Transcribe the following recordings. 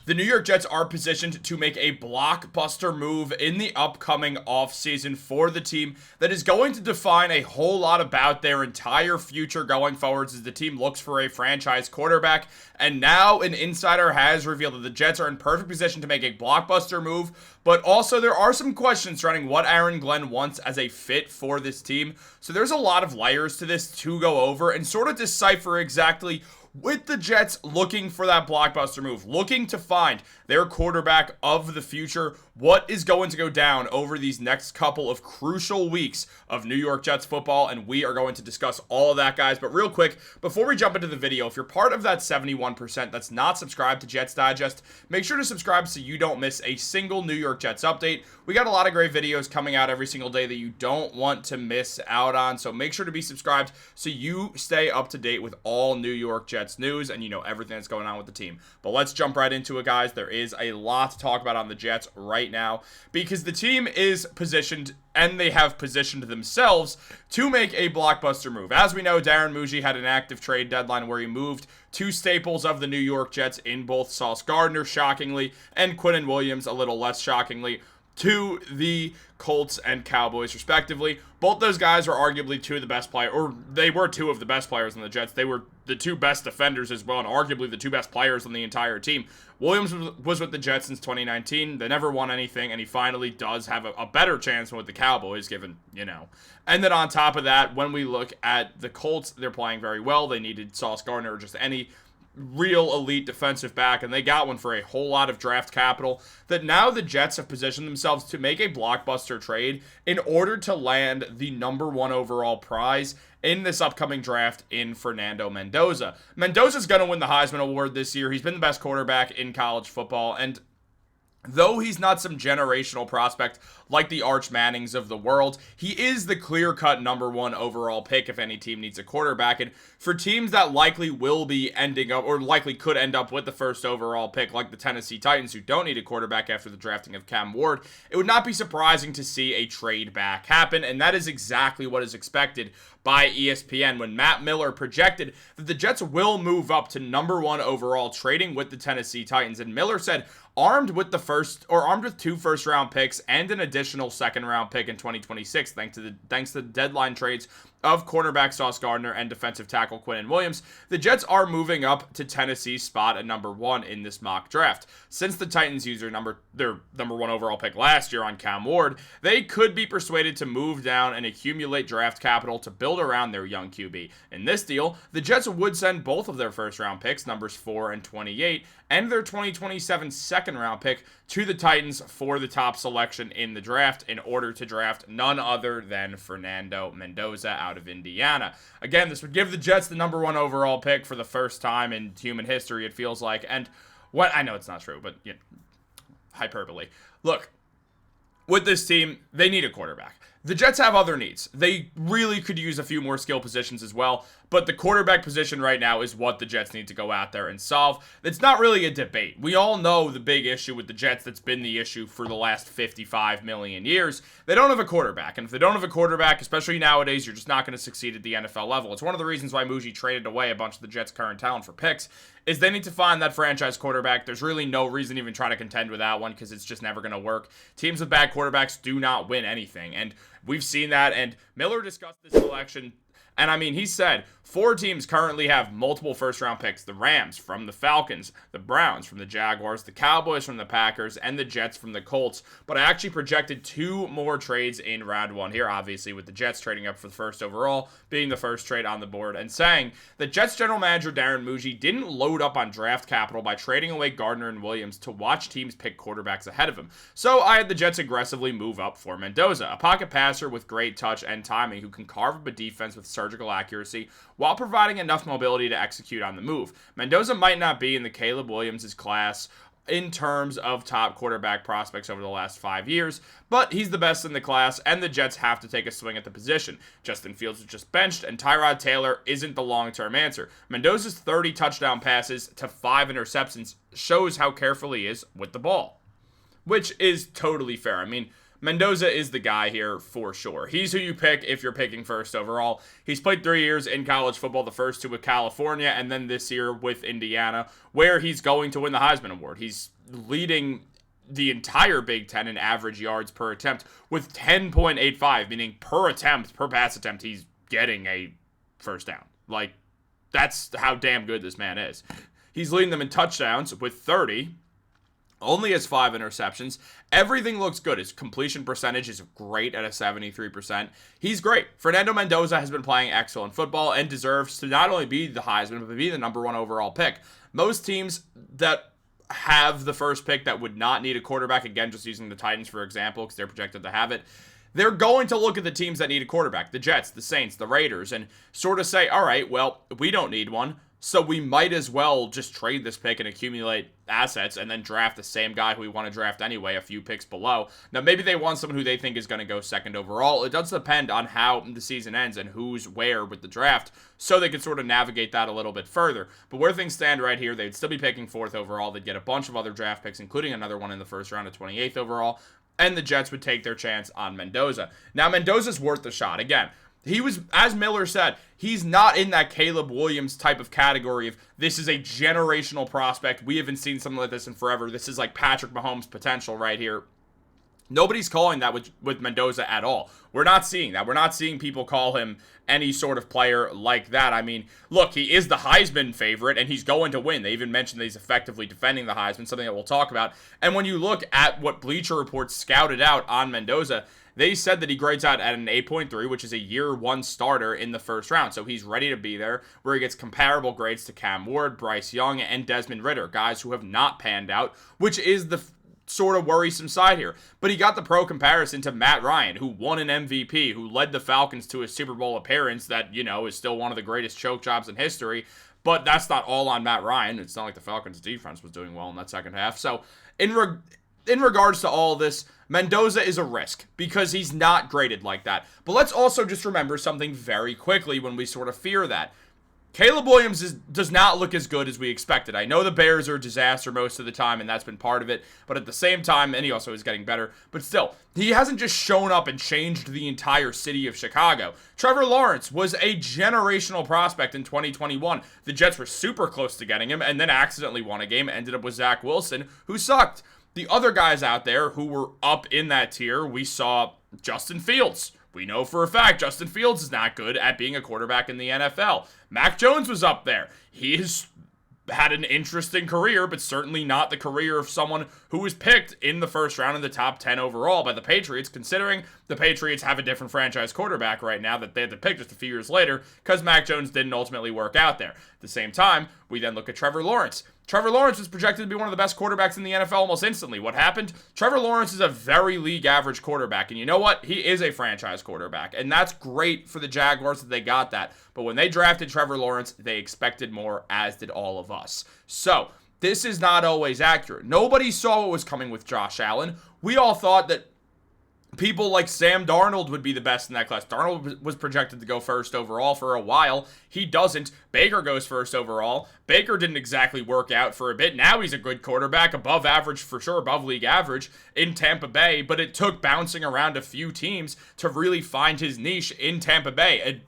The New York Jets are positioned to make a blockbuster move in the upcoming offseason for the team that is going to define a whole lot about their entire future going forwards as the team looks for a franchise quarterback. And now an insider has revealed that the Jets are in perfect position to make a blockbuster move, but also there are some questions surrounding what Aaron Glenn wants as a fit for this team. So there's a lot of layers to this to go over and sort of decipher exactly with the Jets looking for that blockbuster move, looking to find their quarterback of the future, what is going to go down over these next couple of crucial weeks of New York Jets football, and we are going to discuss all of that, guys. But real quick, before we jump into the video, if you're part of that 71% that's not subscribed to Jets Digest, make sure to subscribe so you don't miss a single New York Jets update. We got a lot of great videos coming out every single day that you don't want to miss out on, so make sure to be subscribed so you stay up to date with all New York Jets news and you know everything that's going on with the team. But let's jump right into it, guys. There is a lot to talk about on the Jets right now because the team is positioned and they have positioned themselves to make a blockbuster move. As we know, Darren Mougey had an active trade deadline where he moved two staples of the New York Jets in both Sauce Gardner, shockingly, and Quinnen Williams, a little less shockingly, to the Colts and Cowboys, respectively. Both those guys are arguably two of the best players, or they were two of the best players on the Jets. They were the two best defenders as well, and arguably the two best players on the entire team. Williams was with the Jets since 2019. They never won anything, and he finally does have a better chance with the Cowboys, given, you know. And then on top of that, when we look at the Colts, they're playing very well. They needed Sauce Gardner or just any real elite defensive back, and they got one for a whole lot of draft capital. That now the Jets have positioned themselves to make a blockbuster trade in order to land the #1 overall prize in this upcoming draft in Fernando Mendoza. Mendoza's going to win the Heisman Award this year. He's been the best quarterback in college football, and though he's not some generational prospect like the Arch Mannings of the world, he is the clear-cut #1 overall pick if any team needs a quarterback. And for teams that likely will be ending up, or likely could end up with the first overall pick, like the Tennessee Titans, who don't need a quarterback after the drafting of Cam Ward, it would not be surprising to see a trade back happen, and that is exactly what is expected by ESPN when Matt Miller projected that the Jets will move up to #1 overall, trading with the Tennessee Titans. And Miller said, armed with two first-round picks and an additional second-round pick in 2026, thanks to the deadline trades of cornerback Sauce Gardner and defensive tackle Quinnen Williams, the Jets are moving up to Tennessee's spot at #1 in this mock draft. Since the Titans used their #1 overall pick last year on Cam Ward, they could be persuaded to move down and accumulate draft capital to build around their young QB. In this deal, the Jets would send both of their first-round picks, numbers 4 and 28, and their 2027 second-round pick to the Titans for the top selection in the draft in order to draft none other than Fernando Mendoza out of Indiana. Again, this would give the Jets the #1 overall pick for the first time in human history, it feels like. And what I know it's not true, but you know, hyperbole. Look, with this team, they need a quarterback. The Jets have other needs. They really could use a few more skill positions as well, but the quarterback position right now is what the Jets need to go out there and solve. It's not really a debate. We all know the big issue with the Jets that's been the issue for the last 55 million years. They don't have a quarterback, and if they don't have a quarterback, especially nowadays, you're just not going to succeed at the NFL level. It's one of the reasons why Mougey traded away a bunch of the Jets' current talent for picks, is they need to find that franchise quarterback. There's really no reason to even try to contend with that one because it's just never going to work. Teams with bad quarterbacks do not win anything, and we've seen that, and Miller discussed this selection, and I mean, he said 4 teams currently have multiple first-round picks. The Rams from the Falcons, the Browns from the Jaguars, the Cowboys from the Packers, and the Jets from the Colts. But I actually projected 2 more trades in round 1 here, obviously, with the Jets trading up for the first overall, being the first trade on the board, and saying that Jets general manager Darren Mougey didn't load up on draft capital by trading away Gardner and Williams to watch teams pick quarterbacks ahead of him. So I had the Jets aggressively move up for Mendoza, a pocket passer with great touch and timing who can carve up a defense with surgical accuracy while providing enough mobility to execute on the move. Mendoza might not be in the Caleb Williams' class in terms of top quarterback prospects over the last 5 years, but he's the best in the class, and the Jets have to take a swing at the position. Justin Fields was just benched, and Tyrod Taylor isn't the long-term answer. Mendoza's 30 touchdown passes to 5 interceptions shows how careful he is with the ball, which is totally fair. I mean, Mendoza is the guy here for sure. He's who you pick if you're picking first overall. He's played 3 years in college football, the first 2 with California, and then this year with Indiana, where he's going to win the Heisman Award. He's leading the entire Big Ten in average yards per attempt with 10.85, meaning per pass attempt, he's getting a first down. Like, that's how damn good this man is. He's leading them in touchdowns with 30. Only has 5 interceptions. Everything looks good. His completion percentage is great at a 73%. He's great. Fernando Mendoza has been playing excellent football and deserves to not only be the Heisman, but be the number 1 overall pick. Most teams that have the first pick that would not need a quarterback, again, just using the Titans, for example, because they're projected to have it, they're going to look at the teams that need a quarterback, the Jets, the Saints, the Raiders, and sort of say, all right, well, we don't need one, so we might as well just trade this pick and accumulate assets and then draft the same guy who we want to draft anyway, a few picks below. Now, maybe they want someone who they think is going to go second overall. It does depend on how the season ends and who's where with the draft, so they can sort of navigate that a little bit further. But where things stand right here, they'd still be picking 4th overall. They'd get a bunch of other draft picks, including another one in the first round of 28th overall, and the Jets would take their chance on Mendoza. Now, Mendoza's worth the shot. Again, he was, as Miller said, he's not in that Caleb Williams type of category of this is a generational prospect. We haven't seen something like this in forever. This is like Patrick Mahomes' potential right here. Nobody's calling that with Mendoza at all. We're not seeing that. We're not seeing people call him any sort of player like that. I mean, look, he is the Heisman favorite, and he's going to win. They even mentioned that he's effectively defending the Heisman, something that we'll talk about. And when you look at what Bleacher Report scouted out on Mendoza, they said that he grades out at an 8.3, which is a year 1 starter in the first round. So he's ready to be there, where he gets comparable grades to Cam Ward, Bryce Young, and Desmond Ridder, guys who have not panned out, which is the sort of worrisome side here. But he got the pro comparison to Matt Ryan, who won an MVP, who led the Falcons to a Super Bowl appearance that, you know, is still one of the greatest choke jobs in history. But that's not all on Matt Ryan. It's not like the Falcons' defense was doing well in that second half. So in regards to all this, Mendoza is a risk because he's not graded like that. But let's also just remember something very quickly when we sort of fear that. Caleb Williams does not look as good as we expected. I know the Bears are a disaster most of the time, and that's been part of it. But at the same time, and he also is getting better. But still, he hasn't just shown up and changed the entire city of Chicago. Trevor Lawrence was a generational prospect in 2021. The Jets were super close to getting him, and then accidentally won a game, ended up with Zach Wilson, who sucked. The other guys out there who were up in that tier, we saw Justin Fields. We know for a fact Justin Fields is not good at being a quarterback in the NFL. Mac Jones was up there. He has had an interesting career, but certainly not the career of someone who was picked in the first round in the top 10 overall by the Patriots, considering the Patriots have a different franchise quarterback right now that they had to pick just a few years later because Mac Jones didn't ultimately work out there. At the same time, we then look at Trevor Lawrence. Trevor Lawrence was projected to be one of the best quarterbacks in the NFL almost instantly. What happened? Trevor Lawrence is a very league average quarterback, and you know what? He is a franchise quarterback, and that's great for the Jaguars that they got that. But when they drafted Trevor Lawrence, they expected more, as did all of us. So, this is not always accurate. Nobody saw what was coming with Josh Allen. We all thought that people like Sam Darnold would be the best in that class. Darnold was projected to go first overall for a while. He doesn't. Baker goes first overall. Baker didn't exactly work out for a bit. Now he's a good quarterback, above average for sure, above league average in Tampa Bay, but it took bouncing around a few teams to really find his niche in Tampa Bay,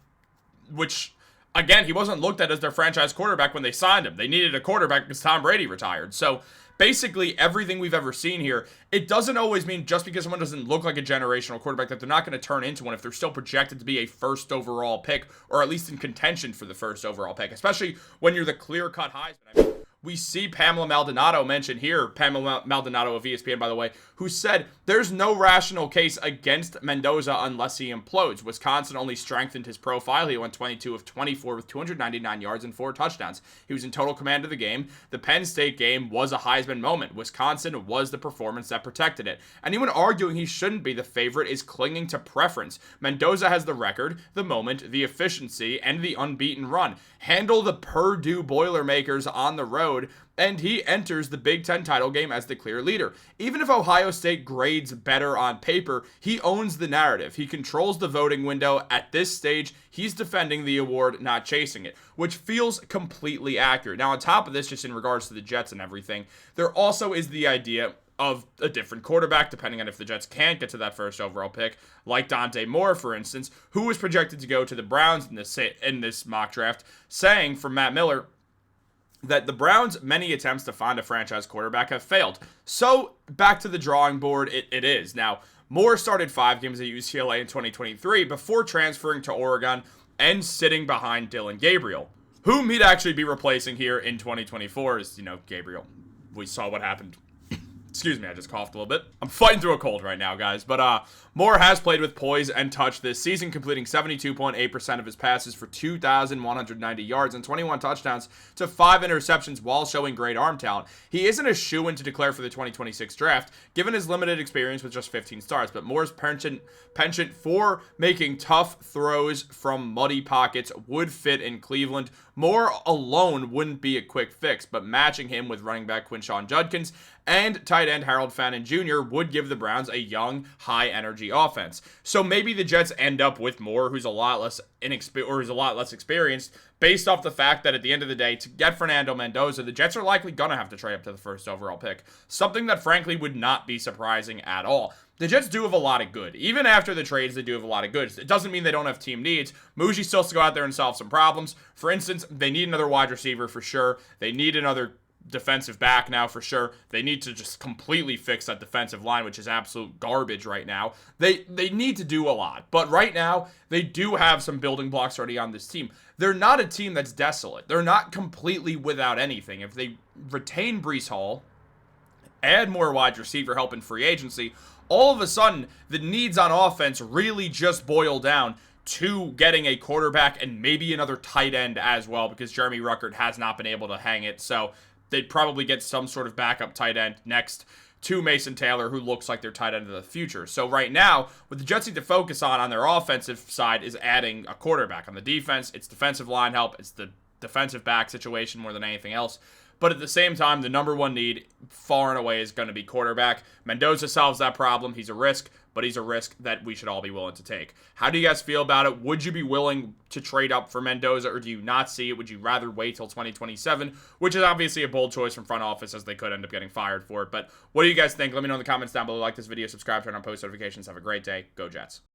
which, again, he wasn't looked at as their franchise quarterback when they signed him. They needed a quarterback because Tom Brady retired. So basically, everything we've ever seen here, it doesn't always mean just because someone doesn't look like a generational quarterback that they're not going to turn into one if they're still projected to be a first overall pick, or at least in contention for the first overall pick, especially when you're the clear-cut Heisman. I mean, we see Pamela Maldonado mentioned here, Pamela Maldonado of ESPN, by the way, who said there's no rational case against Mendoza unless he implodes. Wisconsin only strengthened his profile. He went 22 of 24 with 299 yards and 4 touchdowns. He was in total command of the game. The Penn State game was a Heisman moment. Wisconsin was the performance that protected it. Anyone arguing he shouldn't be the favorite is clinging to preference. Mendoza has the record, the moment, the efficiency, and the unbeaten run. Handle the Purdue Boilermakers on the road, and he enters the Big Ten title game as the clear leader. Even if Ohio State grades better on paper, he owns the narrative. He controls the voting window. At this stage, he's defending the award, not chasing it, which feels completely accurate. Now, on top of this, just in regards to the Jets and everything, there also is the idea of a different quarterback, depending on if the Jets can't get to that first overall pick, like Dante Moore, for instance, who was projected to go to the Browns in this mock draft, saying from Matt Miller that the Browns' many attempts to find a franchise quarterback have failed. So, back to the drawing board, it is. Now, Moore started 5 games at UCLA in 2023 before transferring to Oregon and sitting behind Dylan Gabriel, whom he'd actually be replacing here in 2024 is, Gabriel. We saw what happened. Excuse me, I just coughed a little bit. I'm fighting through a cold right now, guys. But Moore has played with poise and touch this season, completing 72.8% of his passes for 2,190 yards and 21 touchdowns to 5 interceptions while showing great arm talent. He isn't a shoo-in to declare for the 2026 draft, given his limited experience with just 15 starts, but Moore's penchant for making tough throws from muddy pockets would fit in Cleveland. Moore alone wouldn't be a quick fix, but matching him with running back Quinshon Judkins and tight end Harold Fannin Jr. would give the Browns a young, high-energy offense. So maybe the Jets end up with Moore, who's a lot less experienced, based off the fact that at the end of the day, to get Fernando Mendoza, the Jets are likely going to have to trade up to the first overall pick. Something that, frankly, would not be surprising at all. The Jets do have a lot of good. Even after the trades, they do have a lot of good. It doesn't mean they don't have team needs. Mougey still has to go out there and solve some problems. For instance, they need another wide receiver for sure. They need another defensive back now for sure. They need to just completely fix that defensive line, which is absolute garbage right now. They need to do a lot. But right now, they do have some building blocks already on this team. They're not a team that's desolate. They're not completely without anything. If they retain Breece Hall, add more wide receiver help in free agency, all of a sudden, the needs on offense really just boil down to getting a quarterback and maybe another tight end as well, because Jeremy Ruckert has not been able to hang it. So they'd probably get some sort of backup tight end next to Mason Taylor, who looks like their tight end of the future. So right now, what the Jets need to focus on their offensive side is adding a quarterback. On the defense, it's defensive line help. It's the defensive back situation more than anything else. But at the same time, the number one need far and away is going to be quarterback. Mendoza solves that problem. He's a risk, but he's a risk that we should all be willing to take. How do you guys feel about it? Would you be willing to trade up for Mendoza, or do you not see it? Would you rather wait till 2027, which is obviously a bold choice from front office, as they could end up getting fired for it. But what do you guys think? Let me know in the comments down below. Like this video, subscribe, turn on post notifications. Have a great day. Go Jets.